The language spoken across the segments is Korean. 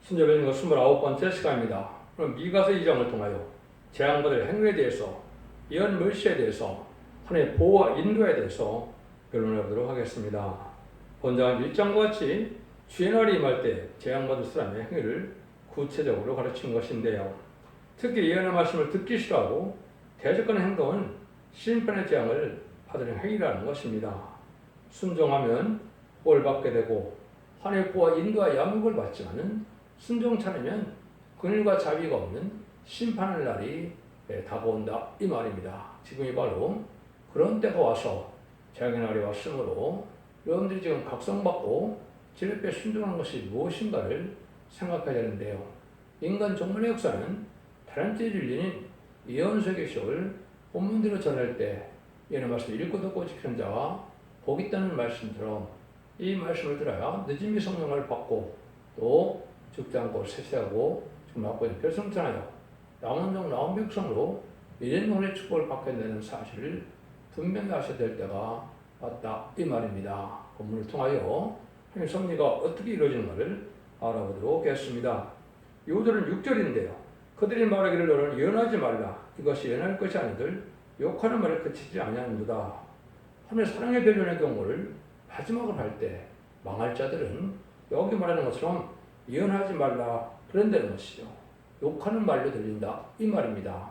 순접변경 29번째 시간입니다. 그럼 미가서 2장을 통하여 재앙받을 행위에 대해서 예언 멸시에 대해서 하나님의 보호와 인도에 대해서 변론해 보도록 하겠습니다. 본장은 1장과 같이 주의 날이 임할 때 재앙받을 사람의 행위를 구체적으로 가르친 것인데요. 특히 예언의 말씀을 듣기 싫어하고 대적하는 행동은 심판의 재앙을 받는 행위라는 것입니다. 순종하면 볼 받게 되고 하나님의 보호와 인도와 양육을 받지만은 순종치 않으면 긍휼과 자비가 없는 심판의 날이 다가온다 이 말입니다. 지금이 바로 그런 때가 와서 재앙의 날이 왔으므로 여러분들이 지금 각성받고 진리에 순종하는 것이 무엇인가를 생각해야 되는데요. 인간 종말의 역사는 다람쥐 진리인 예언서의 계시를 본문대로 전할 때 예언의 말씀을 읽고 듣고 지키는 자와 복 있다는 말씀처럼 이 말씀을 들어야 늦음이 성령을 받고 또 죽지 않고 세세하고 지금 받고 있는 결성전하여 남은 종 나온 백성으로 미래론의 축복을 받게 되는 사실을 분명히 하셔야 될 때가 왔다 이 말입니다. 본문을 통하여 하나님의 섭리가 어떻게 이루어지는가를 알아보도록 하겠습니다. 요절은 6절인데요. 그들이 말하기를 너는 예언하지 말라. 이것이 예언할 것이 아니들 욕하는 말에 그치지 아니하는도다. 하나님의 사랑의 변론의 경우를 마지막으로 할 때 망할 자들은 여기 말하는 것처럼 예언하지 말라 그런다는 것이죠. 욕하는 말로 들린다 이 말입니다.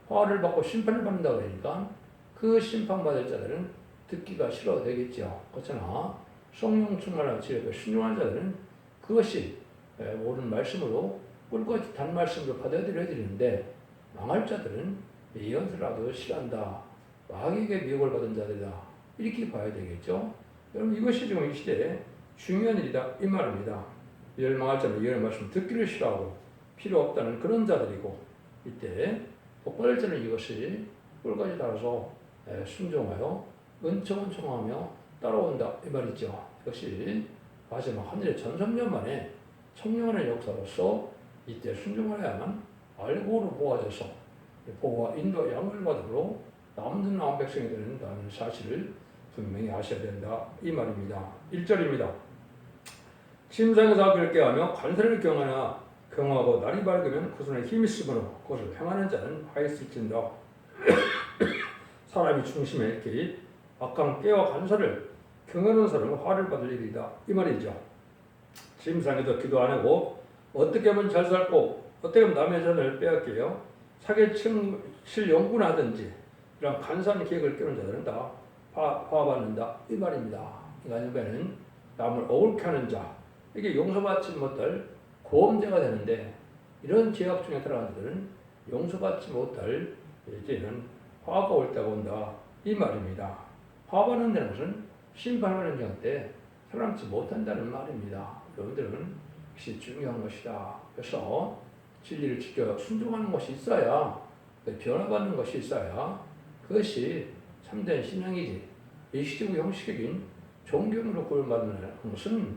화를 받고 심판을 받는다고 하니까 그 심판받을 자들은 듣기가 싫어 되겠죠. 그렇잖아. 성령 충만한 지혜가 신중한 자들은 그것이 옳은 말씀으로 꿀같이 단 말씀으로 받아들여야 되는데 망할 자들은 예언서라도 싫어한다. 마귀에게 미혹을 받은 자들이다. 이렇게 봐야 되겠죠. 여러분 이것이 지금 이 시대에 중요한 일이다 이 말입니다. 멸망할 자는 예언의 말씀 듣기를 싫어하고 필요 없다는 그런 자들이고 이때 복받을 자는 이것이 꿀까지 따라서 순종하여 은총은 청하며 따라온다 이 말이죠. 역시 마지막 하늘의 전성년 만에 청령하는 역사로서 이때 순종하여야만 알고로 모아져서 보호와 인도 양을 받으로 남는 나온 백성이 되는다는 사실을 분명히 아셔야 된다 이 말입니다. 1절입니다. 침상에서 그렇게 하며 관세를 경하고 날이 밝으면 그 손에 힘이 쓰므로 그것을 행하는 자는 하였을진다. 사람이 중심에 이렇게 악한 깨와 관사를 경하는 사람은 화를 받을 일이다 이 말이죠. 침상에도 기도 안 하고 어떻게 하면 잘 살고 어떻게 하면 남의 전을 빼앗겨요 사기칠 연구나 하든지 이런 간사한 계획을 깨는 자들은 다 화받는다 이 말입니다. 인간에는 남을 억울케 하는 자 이게 용서받지 못할 고범죄가 되는데 이런 죄악 중에 들어간 자들은 용서받지 못할 이제는 화가 올 때가 온다 이 말입니다. 화받는다는 것은 심판하는 장 때 살아남지 못한다는 말입니다. 여러분들은 역시 중요한 것이다. 그래서 진리를 지켜 순종하는 것이 있어야 변화받는 것이 있어야 그것이 참된 신앙이지 일시적이고 형식적인 존경으로 구원받는 것은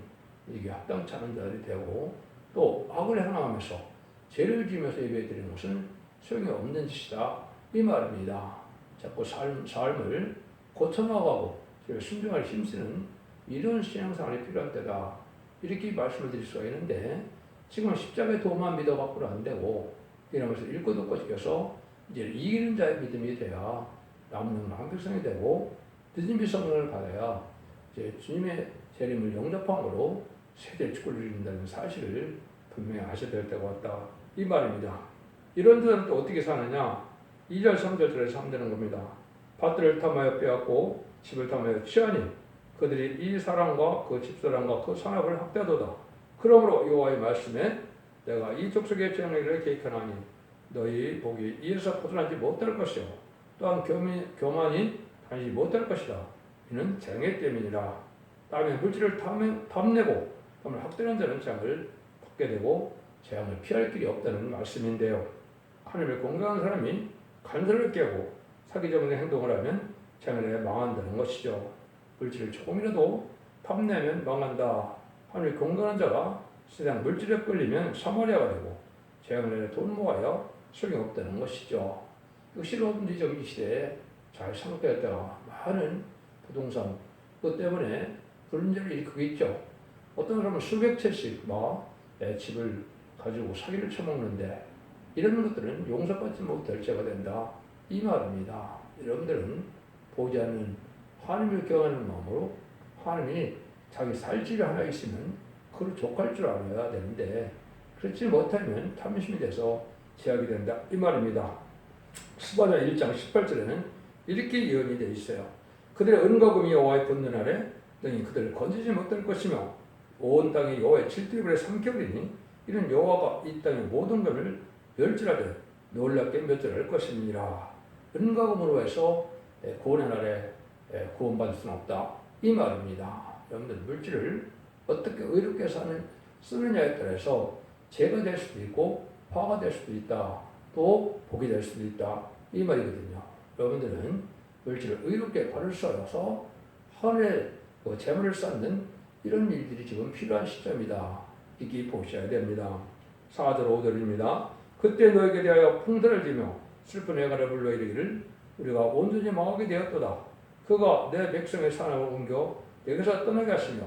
이게 합당치 않은 자들이 되고 또 악을 행하면서 죄를 지으면서 예배드리는 것은 소용이 없는 짓이다 이 말입니다. 자꾸 삶을 고쳐나가고 순종할 힘쓰는 이런 신앙생활이 필요한 때다 이렇게 말씀을 드릴 수가 있는데 지금 십자가의 도만 믿어갖고는 안 되고 이러면서 읽고 듣고 지켜서 이제 이기는 자의 믿음이 돼야 남는 한백성이 되고 늦은 성령을 받아야 이제 주님의 재림을 영접함으로 세대 축구를 이룬다는 사실을 분명히 아셔야 될 때가 왔다 이 말입니다. 이런 자들은 또 어떻게 사느냐 2절 3절절에서 하면 되는 겁니다. 밭들을 탐하여 빼앗고 집을 탐하여 취하니 그들이 이 사람과 그 집사람과 그 산업을 학대하도다. 그러므로 여호와의 말씀에 내가 이 족속의 재앙을 계획하나니 너희 복이 이에서 벗어나지 못할 것이요 또한 교만이 다니지 못할 것이다. 이는 재앙의 때문이라. 다음에 물질을 탐내고 그러면 학대하는 자는 재앙을 받게 되고 재앙을 피할 길이 없다는 말씀인데요. 하나님을 공경하는 사람이 간섭을 깨고 사기적인 행동을 하면 재앙을 망한다는 것이죠. 물질을 조금이라도 탐내면 망한다. 하나님을 공경하는 자가 세상 물질에 끌리면 사마리아가 되고 재앙을 돈 모아야 소용이 없다는 것이죠. 역시 여러분들이 이 시대에 잘 생각해야 때가 많은 부동산 그것 때문에 불문제를 일으키고 있죠. 어떤 사람은 수백 채씩 집을 가지고 사기를 쳐먹는데 이런 것들은 용서받지 못할 죄가 된다. 이 말입니다. 여러분들은 보지 않는 하나님을 경외하는 마음으로 하나님이 자기 살집이 하나 있으면 그걸 족할 줄 알아야 되는데 그렇지 못하면 탐심이 돼서 제약이 된다. 이 말입니다. 스바냐 1장 18절에는 이렇게 예언이 되어 있어요. 그들의 은과 금이 여호와의 분노 날에 능히 그들을 건지지 못할 것이며 온 땅이 여호와의 질투를 삼켜버리니 이는 여호와가 이 땅의 모든 것을 멸절하되 놀랍게 멸절할 것이니라. 은과 금으로 해서 구원의 날에 구원받을 수는 없다. 이 말입니다. 여러분들 물질을 어떻게 의롭게 쓰느냐에 따라서 죄가 될 수도 있고 화가 될 수도 있다. 또 복이 될 수도 있다. 이 말이거든요. 여러분들은 물질을 의롭게 바를 수 없어서 하늘의 재물을 쌓는 이런 일들이 지금 필요한 시점이다. 이렇게 보셔야 됩니다. 4절 5절입니다. 그때 너에게 대하여 풍선을 지며 슬픈 애가를 불러 이르기를 우리가 온전히 망하게 되었도다. 그가 내 백성의 산업을 옮겨 내게서 떠나게 하시며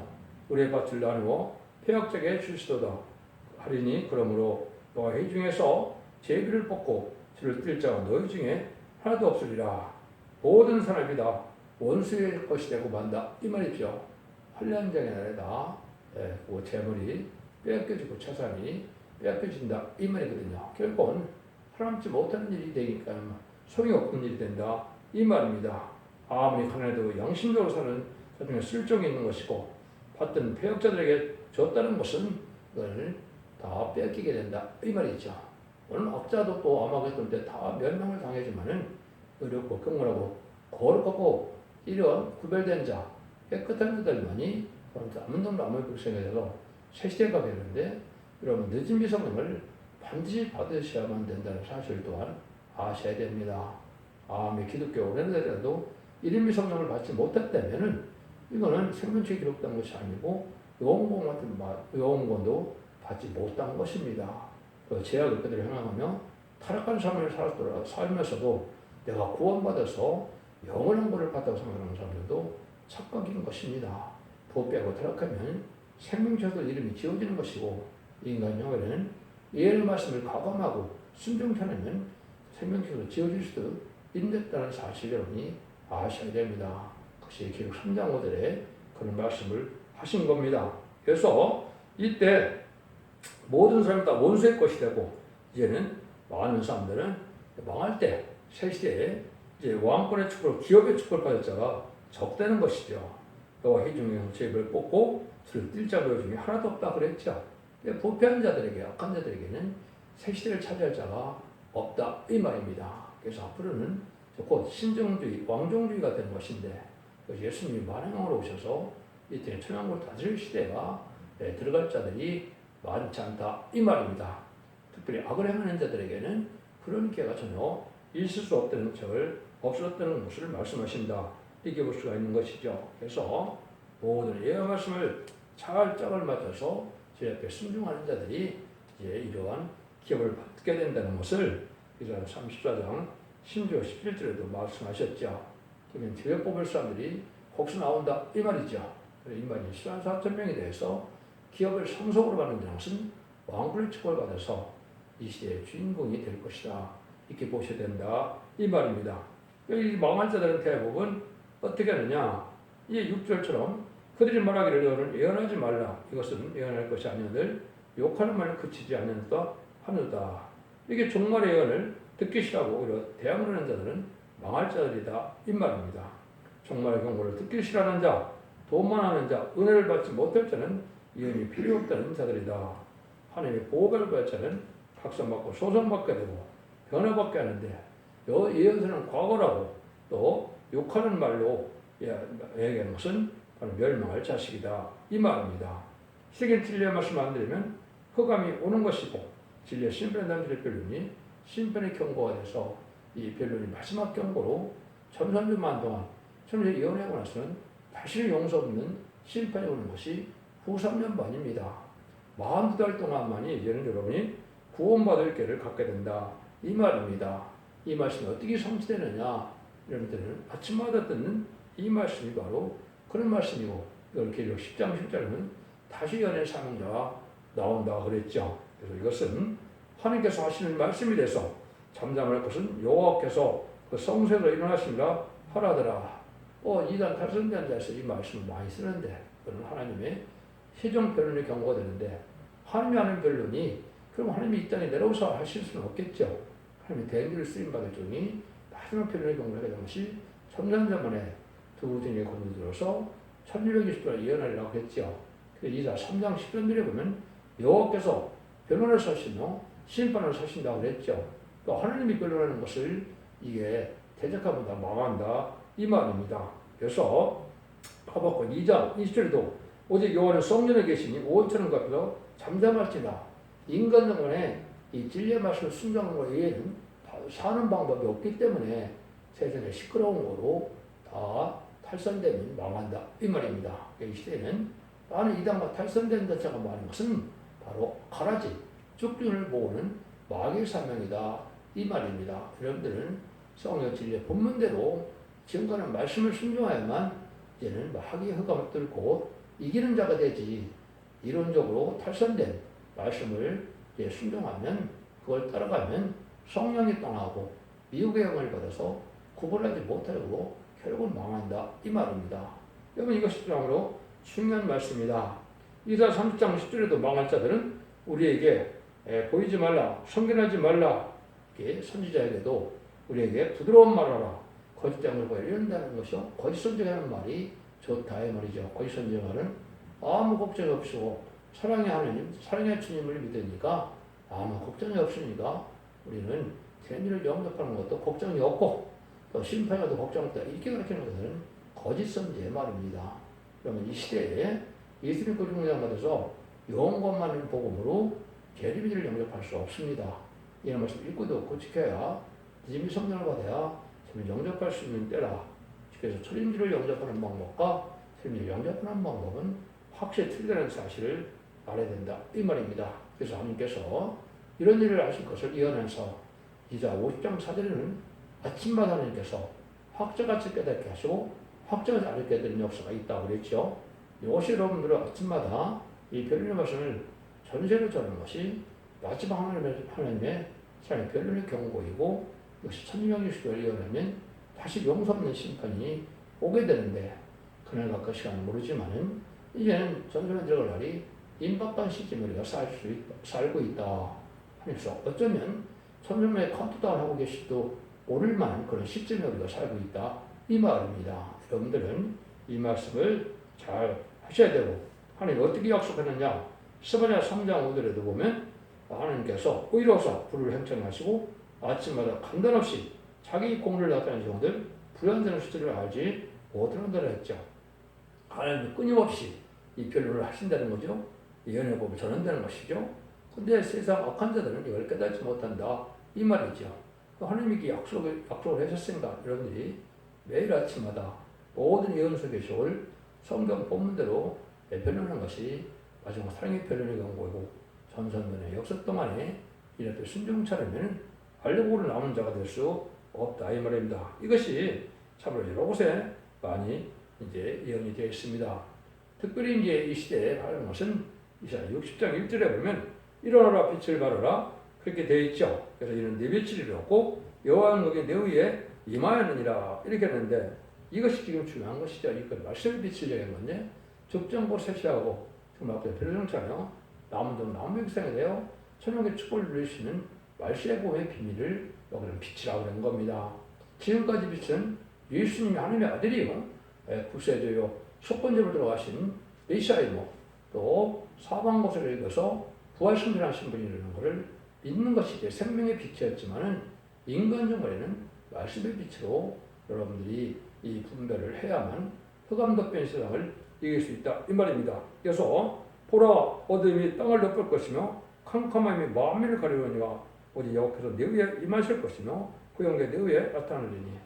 우리의 밭을 나누어 폐역자게 주시도다. 하리니 그러므로 너가 회 중에서 제비를 뽑고 저를 뛸 자가 너희 중에 하나도 없으리라. 모든 산업이 다 원수의 것이 되고 만다. 이 말이죠. 환란장의 날에다 그 재물이 빼앗겨지고 재산이 빼앗겨진다. 이 말이거든요. 결국은 하람지 못하는 일이 되니까 소용이 없는 일이 된다. 이 말입니다. 아무리 가난해도 양심적으로 사는 자중에 실정이 있는 것이고 받던 폐역자들에게 줬다는 것은 그걸 다 뺏기게 된다. 이 말이죠. 오늘 악자도 또 아마겟돈 때 다 멸망을 당하지만은 어렵고 경건하고 거룩하고 이런 구별된 자, 깨끗한 자들만이 남은 남의 백성에 대해서 새 시대가 되는데 여러분 늦은 미성령을 반드시 받으셔야만 된다는 사실 또한 아셔야 됩니다. 아무리 기독교 오래되더라도 1인 미성령을 받지 못했다면은 이거는 생명체에 기록된 것이 아니고 영원권도 받지 못한 것입니다. 그 제약을 그대로 행하며 타락한 삶을 살면서도 내가 구원받아서 영원한 것을 받다고 생각하는 사람들도 착각인 것입니다. 도 빼고 타락하면 생명체도 이름이 지워지는 것이고 인간 영혼에는 예의 말씀을 가감하고 순종치 않으면 생명체도 지워질 수도 있다는 사실 여러분이 아셔야 됩니다. 그것이 기록 3장 5절에 그런 말씀을 하신 겁니다. 그래서 이때 모든 사람이 다 원수의 것이 되고 이제는 많은 사람들은 망할 때 새 시대에 이제 왕권의 축복을 기업의 축복을 받을 자가 적다는 것이죠. 너와 회중에서 제비를 뽑고 저를 뛸 자가 너희 중에 하나도 없다 그랬죠. 부패한 자들에게 악한 자들에게는 새 시대를 차지할 자가 없다 이 말입니다. 그래서 앞으로는 곧 신정주의, 왕정주의가 된 것인데 예수님이 만왕으로 오셔서 이때 천왕국을 다스릴 시대가 들어갈 자들이 많지 않다 이 말입니다. 특별히 악을 행하는 자들에게는 그런 기회가 전혀 있을 수 없다는 것을 없었다는 것을 말씀하신다. 이게 볼 수가 있는 것이죠. 그래서 모든 예언 말씀을 잘 짝을 맞춰서 제 앞에 순종하는 자들이 이제 이러한 기업을 받게 된다는 것을 이사야 34장 10절 11절에도 말씀하셨죠. 그러면 제비 뽑을 사람들이 혹시 나온다 이 말이죠. 이 말이 14만 4천 명에 대해서 기업을 상속으로 받는 것은 왕권의 축복을 받아서 이 시대의 주인공이 될 것이다. 이렇게 보셔야 된다. 이 말입니다. 이 망할 자들은 대부분 어떻게 하느냐. 이 6절처럼 그들이 말하기를 너는 예언하지 말라. 이것은 예언할 것이 아니오늘 욕하는 말을 그치지 않는다 하느다. 이게 종말의 예언을 듣기 싫어하고 오히려 대항을 하는 자들은 망할 자들이다. 이 말입니다. 종말의 경고를 듣기 싫어하는 자, 돈만 하는 자, 은혜를 받지 못할 자는 예언이 필요 없다는 자들이다. 하나님의 보호를 받을 자는 각성받고 소송받게 되고 변화받게 하는데 예언서는 과거라고 또 욕하는 말로 얘기하는 것은 바로 멸망할 자식이다. 이 말입니다. 세계 진리의 말씀 안 드리면 흑암이 오는 것이고 진리의 심판의 남들의 변론이 심판의 경고가 돼서 이 변론이 마지막 경고로 1300만 동안 천년 예언하고 나서는 다시 용서 없는 심판이 오는 것이 후 3년 반입니다. 42달 동안만이 이제는 여러분이 구원받을 기회를 갖게 된다. 이 말입니다. 이 말씀이 어떻게 성취되느냐? 여러분들은 아침마다 듣는 이 말씀이 바로 그런 말씀이고 이걸 계속 10장 10절은 다시 연애 사명자와 나온다 그랬죠. 그래서 이것은 하나님께서 하시는 말씀이 돼서 잠잠할 것은 여호와께서 그 성소에서 일어나시니라 하라더라. 이단 탈선된 자에서 이 말씀을 많이 쓰는데 그는 하나님의 시종 변론의 경우가 되는데 하나님이 하는 변론이 그럼 하나님이 이 땅에 내려오셔 하실 수는 없겠죠. 하나님이 대행들을 쓰임받을 중이 마지막 변론의 경우가 되는 것이 천년전만에 두 등에 건너들어서 1220도를 예언하리라고 했죠. 그래서 이사 3장 10절에 보면 여호와께서 변론을 서시며 심판을 서신다고 그랬죠. 또 하나님이 변론하는 것을 이게 대적하면 다 망한다 이 말입니다. 그래서 하박국 2장 20절에도 오직 여호와는 성전에 계시니 온천을 갚여 잠잠할지나 인간 영혼에 이 진리의 말씀을 순종하는 것 외에는 사는 방법이 없기 때문에 세상에 시끄러운 거로 다 탈선되면 망한다 이 말입니다. 이 시대에는 나는 이 당과 탈선된 자가 말하는 것은 바로 가라지 쭉준을 모으는 마귀의 사명이다 이 말입니다. 여러분들은 성령 진리의 본문대로 지금까지는 말씀을 순종하야만 이제는 마귀의 흑암을 뚫고 이기는 자가 되지, 이론적으로 탈선된 말씀을 이제 순종하면 그걸 따라가면 성령이 떠나고 미혹의 영을 받아서 구분하지 못하고 결국은 망한다 이 말입니다. 여러분 이것이 정말로 중요한 말씀이다. 이사 30장 10절에도 망할 자들은 우리에게 보이지 말라, 성견하지 말라, 이렇게 선지자에게도 우리에게 부드러운 말하라, 거짓 장을 보여 이런다는 것이요. 거짓 선지자라는 말이 좋다 이 말이죠. 거짓 선지자는 아무 걱정이 없이고 사랑의 하나님, 사랑의 주님을 믿으니까 아무 걱정이 없으니까 우리는天일을 영접하는 것도 걱정이 없고 또 심판에도 걱정 없다 이렇게 가르치는 것은 거짓 선지의 말입니다. 그러면 이 시대에 예수님 그리스도 공장 받아서 영원만 복음으로 재림일을 영접할 수 없습니다. 이런 말씀 읽고도 없고 지켜야 믿음이 성령을 받아야 영접할 수 있는 때라. 그래서 초림주를 영접하는 방법과 초림주를 영접하는 방법은 확실히 틀리다는 사실을 알아야 된다 이 말입니다. 그래서 하나님께서 이런 일을 하실 것을 예언해서 이자 50장 4절에는 아침마다 하나님께서 확자같이 깨닫게 하시고 확자같이 알게 되는 역사가 있다고 그랬죠. 이것이 여러분들은 아침마다 이 변론의 말씀을 전세를 전하는 것이 마지막 하나님의 사랑의 변론의 경고이고 이것이 천명의 시도를 예언하면 다시 용서 없는 심판이 오게 되는데 그날 갈까 시간은 모르지만은 이제는 전선에 들어갈 날이 임박한 시점에 우리가 살고 있다 하면서 어쩌면 천년의 카운트다운 하고 계시도 오를 만한 그런 시점에 우리가 살고 있다 이 말입니다. 여러분들은 이 말씀을 잘 하셔야 되고 하나님 어떻게 약속했느냐 스바냐 3장 5절에도 보면 하나님께서 의로서 불을 행천하시고 아침마다 간단없이 자기 공을 나타내는 종들 불완전한 수들을 알지 못한다고 했죠. 하나님은 끊임없이 이 변론을 하신다는 거죠. 예언의 법을 전한다는 것이죠. 근데 세상 악한 자들은 이걸 깨닫지 못한다 이 말이죠. 하나님이 약속을 하셨으니까 여러분들이 매일 아침마다 모든 예언 속에 올 성경 본문대로 변론하는 것이 마지막 사랑의 변론의 경고이고 전선전의 역사 동안에 이렇게 순종차려면 알려고를 남은 자가 될 수 없다 이 말입니다. 이것이 참으로 여러 곳에 많이 이제 예언이 되어 있습니다. 특별히 이제 이 시대에 하는 것은 이사 60장 1절에 보면 일어나라 빛을 발하라 그렇게 되어 있죠. 그래서 이는 네 빛을 이루었고 여호와는 너희 내 위에 임하였느니라 이렇게 했는데 이것이 지금 중요한 것이죠. 이건 말씀의 빛을 얘기하는 건데 적정고 세시하고 정말 앞에 별정차요 남은 좀 남은 백성에 대하여 천국의 축복을 누릴 수 있는 말씀의 복음의 비밀을 여기는 빛이라고 하는 겁니다. 지금까지 빛은 예수님이 하나님의 아들이요 구세주요 속건제로 들어가신 메시아이고 또 사방 곳을 읽어서 부활승진하신 분이라는 것을 믿는 것이 이제 생명의 빛이었지만은 인간 정말에는 말씀의 빛으로 여러분들이 이 분별을 해야만 흑암덕변 세상을 이길 수 있다 이 말입니다. 그래서 보라 어둠이 땅을 덮을 것이며 캄캄함이 만민을 가리우니와 오직 여호와께서 내 위에 임하실 것이며 그 영광이 내 위에 나타나리니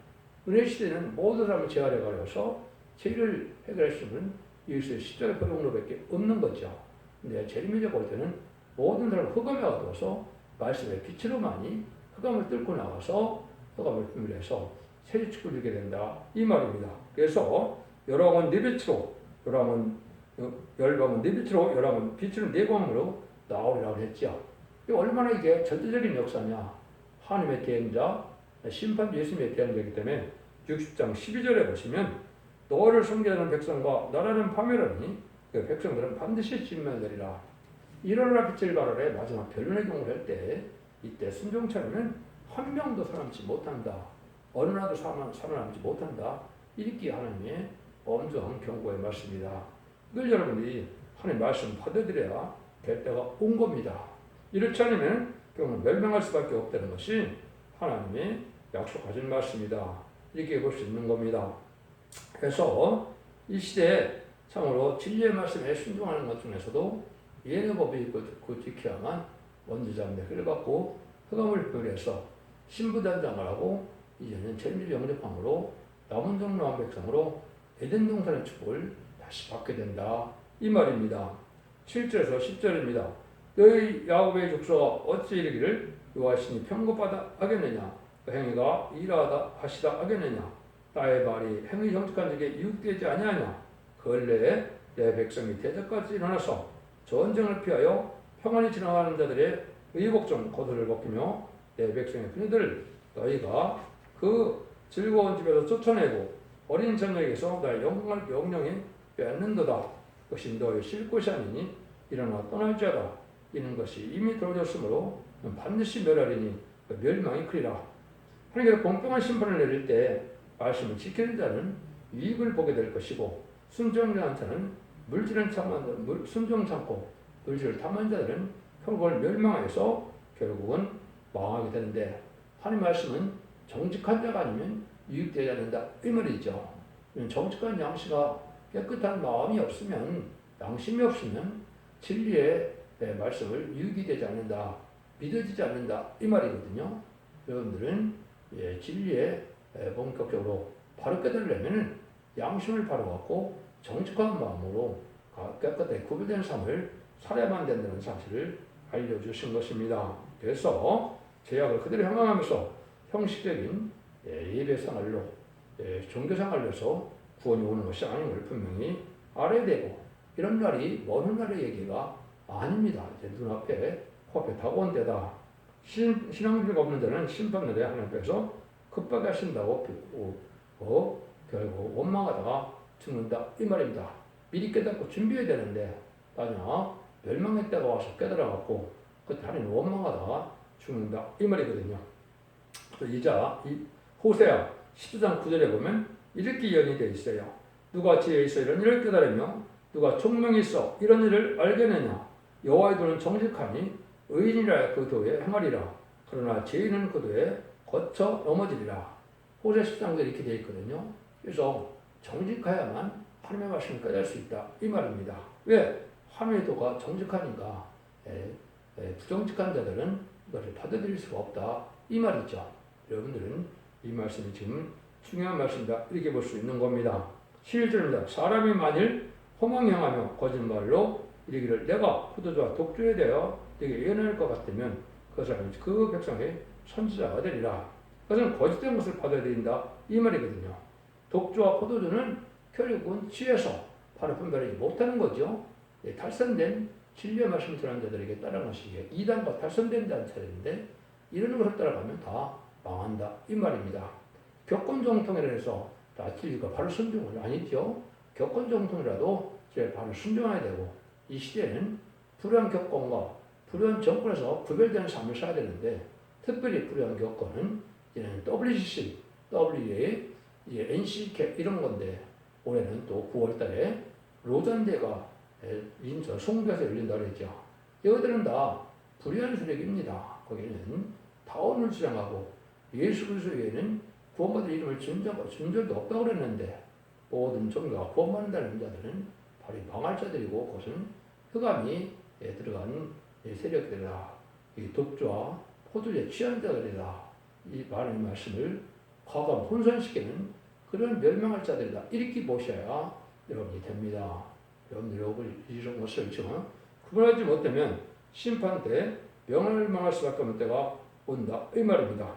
은혜 시대는 모든 사람을 재활에 가려서 죄를 해결할 수 있는 예수의 십자가의 보혈로밖에 없는 거죠. 근데 재림이 올 때는 모든 사람을 흑암에 가두어서 말씀의 빛으로만이 흑암을 뚫고 나가서 흑암을 분별해서 새 축복을 주게 된다 이 말입니다. 그래서 열왕은 네 빛으로 열왕은 네 빛으로 열왕은 빛으로 네 광으로 나오리라고 했죠. 얼마나 이게 절대적인 역사냐. 하나님의 대행자, 심판 예수님의 대행자이기 때문에 60장 12절에 보시면 너를 섬기는 백성과 나라는 파멸하니 그 백성들은 반드시 진멸되리라. 일어나라 빛을 발하래 마지막 변론의 경우를 할 때 이때 순종차려면 한 명도 살아남지 못한다. 어느 나라도 살아남지 못한다. 이렇게 하나님의 엄중한 경고의 말씀입니다. 이걸 여러분이 하나님의 말씀 받아들여야 될 때가 온 겁니다. 이렇지 않으면 결국 멸망할 수밖에 없다는 것이 하나님의 약속하신 말씀이다. 이렇게 볼 수 있는 겁니다. 그래서 이 시대에 참으로 진리의 말씀에 순종하는 것 중에서도 예의 법이 지켜야만 원주자매를 받고 흑암을 벽에서 신부단장을 하고 이제는 천일 영접함으로 남은 정로한 백성으로 에덴 동산의 축복을 다시 받게 된다. 이 말입니다. 7절에서 10절입니다. 너희 야곱의 족속아 어찌 이르기를 여호와시니 평급하다 하겠느냐 그 행위가 일하다 하시다 하겠느냐 나의 말이 행위 정직한 적에 이웃되지 아니하냐 그 근래에 내 백성이 대적까지 일어나서 전쟁을 피하여 평안히 지나가는 자들의 의복종 겉을 벗기며 내 백성의 그녀들을 너희가 그 즐거운 집에서 쫓아내고 어린 자녀에게서 나의 영광을 명령히 빼앗는도다. 그것이 너희 쉴 곳이 아니니 일어나 떠날지어다. 이는 것이 이미 들어졌으므로 반드시 멸하리니 그 멸망이 크리라. 하나님께서 공평한 심판을 내릴 때 말씀을 지키는 자는 유익을 보게 될 것이고 순종하는 자는 순종 참고 물질을 탐한 자들은 결국은 멸망해서 결국은 망하게 되는데 하나님 말씀은 정직한 자가 아니면 유익되지 않는다 이 말이죠. 정직한 양씨가 깨끗한 마음이 없으면 양심이 없으면 진리의 말씀을 유익이 되지 않는다 믿어지지 않는다 이 말이거든요. 여러분들은 진리에 본격적으로 바로 깨달으려면 양심을 바로 갖고 정직한 마음으로 깨끗하게 구별된 삶을 살아야만 된다는 사실을 알려주신 것입니다. 그래서 제약을 그대로 행함하면서 형식적인 예배생활로 종교생활로서 구원이 오는 것이 아닌 걸 분명히 알아야 되고 이런 날이 먼 훗날의 얘기가 아닙니다. 이제 눈앞에 코앞에 다가온 때다. 신앙주의가 없는 자는 심판날에 하나님께서 급박하신다고 결국 원망하다가 죽는다 이 말입니다. 미리 깨닫고 준비해야 되는데 만약 멸망의 때가 와서 깨달아갖고 그때 하나님 원망하다가 죽는다 이 말이거든요. 이자 호세아 10장 9절에 보면 이렇게 예언이 되어 있어요. 누가 지혜에 있어 이런 일을 깨달으며 누가 총명이 있어 이런 일을 알겠느냐. 여호와의 도는 정직하니 의인이라 그 도에 행하리라. 그러나 죄인은 그 도에 거쳐 넘어지리라. 호세 10장도 이렇게 되어 있거든요. 그래서 정직해야만 하나님의 말씀을 깨달을 수 있다 이 말입니다. 왜? 하나님의 도가 정직하니까 부정직한 자들은 이것을 받아들일 수가 없다 이 말이죠. 여러분들은 이 말씀이 지금 중요한 말씀이다 이렇게 볼 수 있는 겁니다. 11절입니다. 사람이 만일 허망행하며 거짓말로 이르기를 내가 포도주와 독주에 대하여 내게 예언할 것 같으면 그 사람이 그 백성의 선지자가 되리라. 그것은 거짓된 것을 받아들인다 이 말이거든요. 독주와 포도주는 결국은 취해서 바로 분별하지 못하는 거죠. 탈선된 진리의 말씀을 전하는 자들에게 따르는 것이 이단과 탈선된 자들인데 이런 것을 따라가면 다 망한다 이 말입니다. 격권정통이라 해서 다 진리가 바로 순종은 아니죠. 격권정통이라도 제일 바로 순종해야 되고 이 시대에는 불의한 격권과 불의한 정권에서 구별되는 삶을 살아야 되는데 특별히 불의한 격권은 이제는 WCC, WA, NCK 이런 건데 올해는 또 9월 달에 로잔대가 인천 송도에서 열린다고 했죠. 이것들은 다 불의한 세력입니다. 거기는 타원을 주장하고 예수 그리스도 외에는 구원받을 이름을 준 적도 없다고 그랬는데 모든 종교가 구원받는다는 자들은 바로 망할 자들이고 그것은 흑암이 들어간 세력들이다. 이 독주와 포도주에 취한 자들이다. 이 많은 말씀을 과감 혼선시키는 그런 멸망할 자들이다. 이렇게 보셔야 여러분이 됩니다. 여러분들이 이런 것을 지금 구분하지 못하면 심판 때 멸망할 수밖에 없는 때가 온다. 이 말입니다.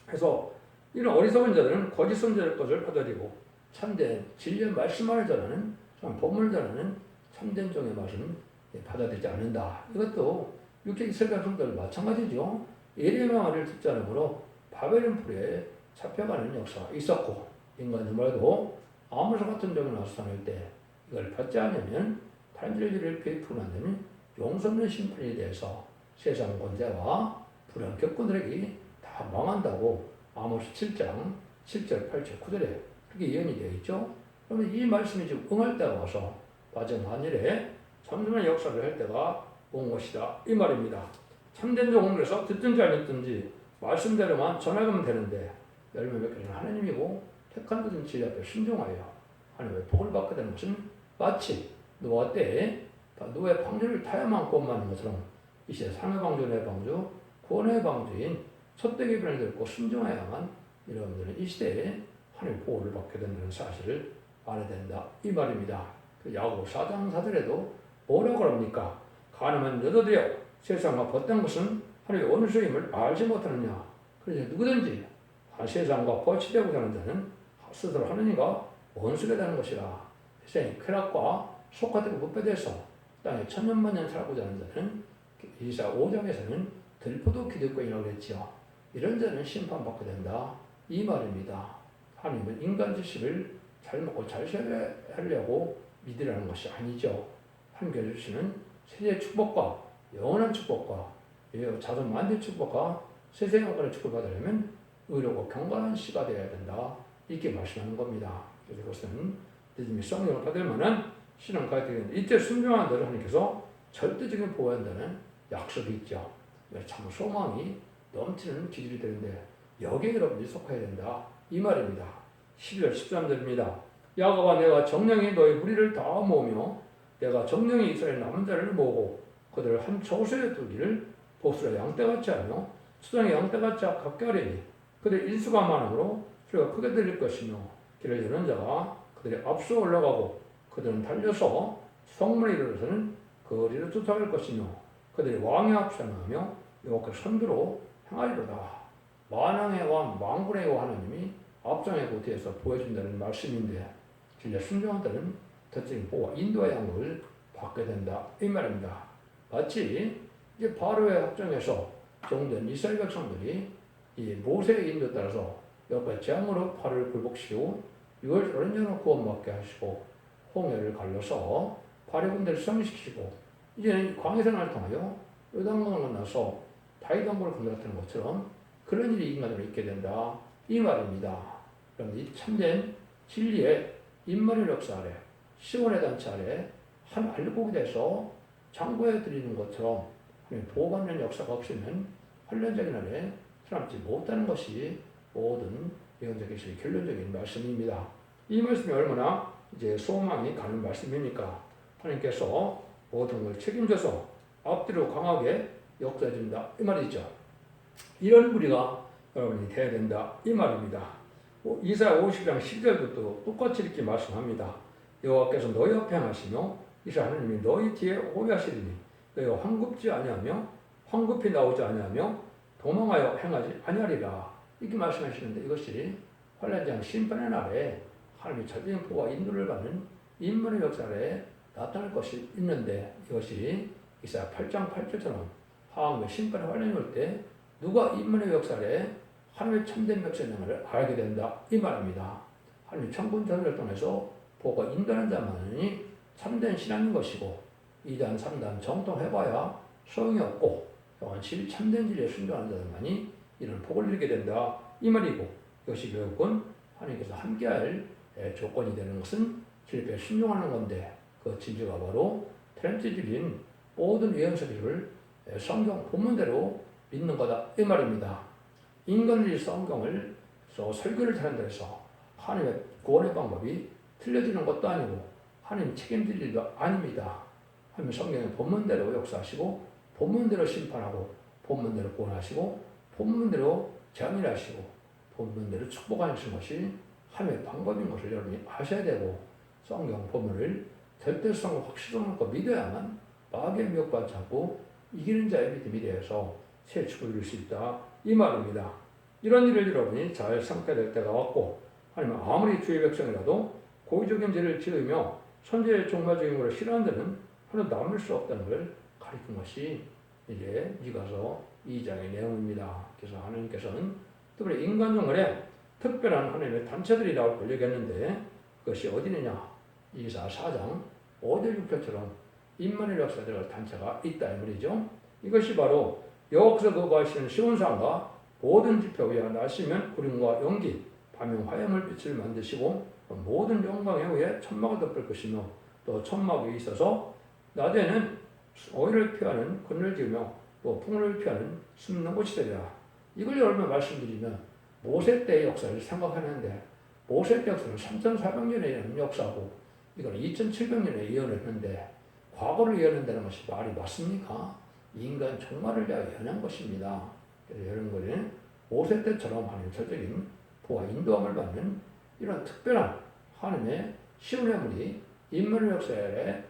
그래서 이런 어리석은 자들은 거짓 선지자의 것을 받아들이고 참된 진리의 말씀만을 전하는 본문을 전하는 참된 종의 말은 받아들이지 않는다. 이것도 육체 이스라엘 백성들 마찬가지죠. 예리의 말을 듣지 않으므로 바벨론 불에 잡혀가는 역사가 있었고, 인간 누구라도 아모스 같은 적이 나타날 때 이걸 받지 않으면 단절기를 베풀고 난 다음에 용서 없는 심판에 대해서 세상 권세와 불안 겪은들에게 다 망한다고 아모스 7장 7절 8절 9절에 그렇게 예언이 되어 있죠. 그러면 이 말씀이 지금 응할 때가 와서 마지막 만일에 참선의 역사를 할 때가 온 것이다 이 말입니다. 참된 종으로서 듣든지 안 듣든지 말씀대로만 전하면 되는데 열매 맺게 되는 하나님이고 택한 것은 진리 앞에 순종하여 하나님의 복을 받게 되는 것은 마치 노아 때에 노아의 방주를 타야만 구원받는 것처럼 이 시대 상의 방주, 내 방주, 구원의 방주인 첫대기 변을 듣고 순종해야만 여러분들은 이 시대에 하나님의 보호를 받게 된다는 사실을 알아야 된다 이 말입니다. 야고보 4장 4절에도 뭐라고 합니까? 가늠한 여도되어 세상과 벗던 것은 하나님의 원수임을 알지 못하느냐. 그래서 누구든지 세상과 거치되고자 하는 자는 스스로 하느님과 원수가 되는 것이라. 세상의 쾌락과 속화되고 부패돼서 땅에 천년만년 살고자 하는 자는 이사 5장에서는 들포도 기득권이라고 했지요. 이런 자는 심판받게 된다 이 말입니다. 하나님은 인간 지식을 잘 먹고 잘 살려고 믿으라는 것이 아니죠. 하나님께서 주시는 세대의 축복과 영원한 축복과 자손 만대 축복과 세세 영광의 축복을 받으려면 의롭고 경건한 씨가 되어야 된다 이렇게 말씀하는 겁니다. 그래서 이것은 믿음이 성령을 받을 만한 신앙가야 되겠는데 이때 순종하는 대로 하나님께서 절대적인 보호한다는 약속이 있죠. 참 소망이 넘치는 기질이 되는데 여기에 여러분이 속해야 된다 이 말입니다. 12절 13절입니다. 야곱아 내가 정령이 너의 무리를 다 모으며 내가 정령이 이스라엘 남은 자를 모으고 그들을 한 초소에 두기를 복수라 양떼같이 하며 수장의 양떼같이 가깝게 하리니 그들 인수가 많으므로 소리가 크게 들릴 것이며 길을 여는 자가 그들이 앞서 올라가고 그들은 달려서 성문에 이르러서는 거리를 쫓아갈 것이며 그들이 왕의 앞에 나가며 여호와께 선두로 행하리로다. 만왕의 왕 만군의 여호와 하나님이 앞장에 뒤에서 보여준다는 말씀인데 진짜 순종한 자는 대적인 보호와 인도의 양을 받게 된다 이 말입니다. 마치 이제 바로의 합정에서 종된 이스라엘 백성들이 이 모세의 인도에 따라서 여호와의 재앙으로 바로를 굴복시키고 6월 어린자로 구원받게 하시고 홍해를 갈라서 바로 군대를 성시키시고 이제는 광해생활을 통하여 요단강을 건너서 다윗왕국을 건너갔다는 것처럼 그런 일이 인간으로 있게 된다 이 말입니다. 그럼 이 참된 진리의 인문의 역사 아래 시온의 단체 아래 한 알곡이 돼서 장구해 드리는 것처럼 보호받는 역사가 없으면 환란적인 아래 살아남지 못하는 것이 모든 예언적인 결론적인 말씀입니다. 이 말씀이 얼마나 이제 소망이 가는 말씀이니까 하나님께서 모든 걸 책임져서 앞뒤로 강하게 역사해 준다 이 말이죠. 이런 우리가 여러분이 돼야 된다 이 말입니다. 이사야 50장 10절부터 똑같이 이렇게 말씀합니다. 여호와께서 너희 앞에 행하시며 이스라엘 하나님이 너희 뒤에 호위하시리니 너희가 황급지 아니하며 황급히 나오지 아니하며 도망하여 행하지 아니하리라 이렇게 말씀하시는데 이것이 환란장 심판의 날에 하나님의 절대적인 보호와 인도를 받는 인문의 역사에 나타날 것이 있는데 이것이 이사야 8장 8절처럼 하나님의 심판의 환란이 올 때 누가 인문의 역사에 하나님의 참된 백성을 알게 된다 이 말입니다. 하나님의 천군 전을 통해서 보고 인도하는 자만이 참된 신앙인 것이고 2단 3단 정통해봐야 소용이 없고 또한 참된 진리에 순종하는 자들만이 이런 복을 누리게 된다 이 말이고 이것이 결국은 하나님께서 함께할 조건이 되는 것은 진리에 순종하는 건데 그 진리가 바로 트렌치질인 모든 예언서들을 성경 본문대로 믿는 거다 이 말입니다. 인간들이 성경을 설교를 잘한다 해서 하나님의 구원의 방법이 틀려지는 것도 아니고 하나님 책임질 일도 아닙니다. 하나님 성경의 본문대로 역사하시고 본문대로 심판하고 본문대로 구원하시고 본문대로 정의하시고 본문대로 축복하시는 것이 하나님의 방법인 것을 여러분이 아셔야 되고 성경 본문을 절대성과 확실성을 믿어야만 마귀의 미혹받지 않고 이기는 자의 믿음이 되어서 새 축복을 이룰 수 있다 이 말입니다. 이런 일을 여러분이 잘 삼게 될 때가 왔고 하나님은 아무리 주의 백성이라도 고의적인 죄를 지으며 선제의 종말적인 것을 싫어하는 데는 하나도 남을 수 없다는 걸 가리킨 것이 이제 미가서 2장의 내용입니다. 그래서 하나님께서는 특별히 인간 영혼에 특별한 하나님의 단체들이라고 불리겠는데 그것이 어디느냐? 이사 4장 5절 6절처럼 임마누엘 역사에 들어갈 단체가 있다 이 말이죠. 이것이 바로 여호와께서 거하시는 시온산과 모든 지표 위에 나시면 구름과 연기, 밤용 화염을 빛을 만드시고 모든 영광의 후에 천막을 덮을 것이며 또 천막 위에 있어서 낮에는 오일을 피하는 그늘을 지으며 또 풍을 피하는 숨는 곳이 되리라. 이걸 여러분 말씀드리면 모세 때의 역사를 생각하는데 모세 때 역사는 3400년에 이르는 역사고 이거는 2700년에 예언했는데 과거를 예언한다는 것이 말이 맞습니까? 인간 종말을 위하여 예언한 것입니다. 그래서 이런 거는 모세 때처럼 하나님의 절적인 보아 인도함을 받는 이런 특별한 하나님의 시온의 인물의 역사에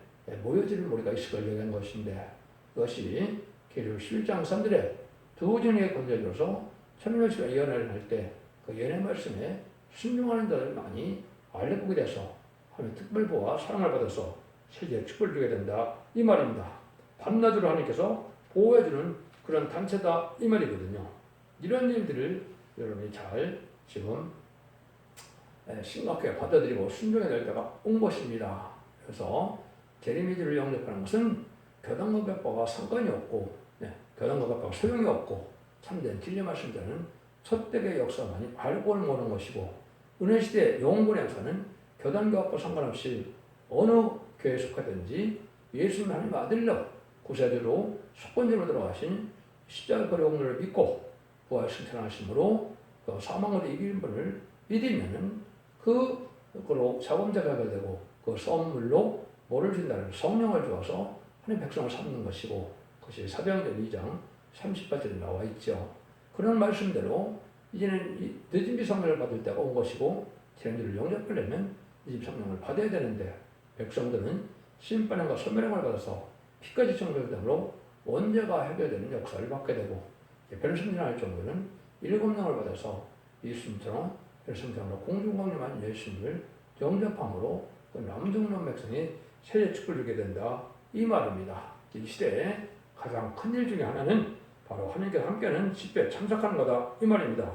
모여지는 우리가 있을 걸 얘기한 것인데 그것이 계시록 11장 3절에 두 증인의 권세로서 천일교시가 예언을 할 때 그 예언의 말씀에 순종하는 자들 많이 알려보게 돼서 하나님의 특별 보호와 사랑을 받아서 세계에 축복을 주게 된다 이 말입니다. 밤낮으로 하나님께서 보호해주는 그런 단체다 이 말이거든요. 이런 일들을 여러분이 잘 지금 심각하게 받아들이고 순종해야 될 때가 온 것입니다. 그래서 제레미야를 영접하는 것은 교단과 벽과가 상관이 없고 교단과 벽과가 소용이 없고 참된 진리 말씀자는 첫대의 역사만이 알고 모르는 것이고 은혜시대 영원의 역사는 교단과 벽과 상관없이 어느 교회에 속하든지 예수님 하나님 아들로 구세주로 속건제로 들어가신 십자가 거리공로를 믿고 부활 승천하심으로 그 사망으로 이기는 분을 믿으면은 그걸로 자범자가 되고 그 선물로 뭐를 준다는 성령을 주어서 하나님 백성을 삼는 것이고 그것이 사도행전 2장 30절에 나와 있죠. 그런 말씀대로 이제는 늦은 비 성령을 받을 때가 온 것이고 제자들을 영접하려면 늦은 성령을 받아야 되는데 백성들은 심판과 소멸행을 받아서 피까지 청결됨으로 원죄가 해결되는 역사를 받게 되고 변성전할 정도는 7명을 받아서 예수님처럼 변성전으로 공중강림한 예수님을 영접함으로 그 남중남 백성이 세례 축복을 주게 된다 이 말입니다. 이 시대에 가장 큰 일 중에 하나는 바로 하나님께서 함께하는 집회에 참석하는 거다 이 말입니다.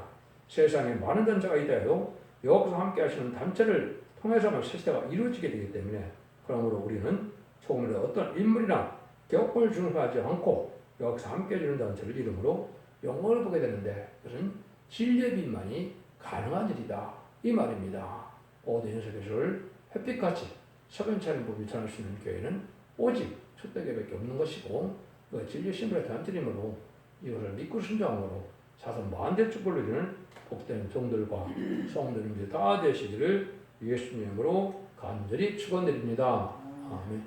세상에 많은 단체가 있다요 여기서 함께 하시는 단체를 통해서만 새 시대가 이루어지게 되기 때문에 그러므로 우리는 소금의 어떤 인물이나 격벌 중하지 않고 여기서 함께 해주는 단체를 이름으로 영광을 보게 되는데 그것은 진리의 빛만이 가능한 일이다 이 말입니다. 모든 연속교수를 햇빛같이 석연찮은 법이 전할 수 있는 교회는 오직 첫대교회밖에 없는 것이고 그 진리의 신분의 단체임으로 이것을 믿고 순종함으로 자손 만대 축복을 누리는 복된 종들과 성도님들이 다 되시기를 예수님으로 간절히 축원드립니다. 아멘.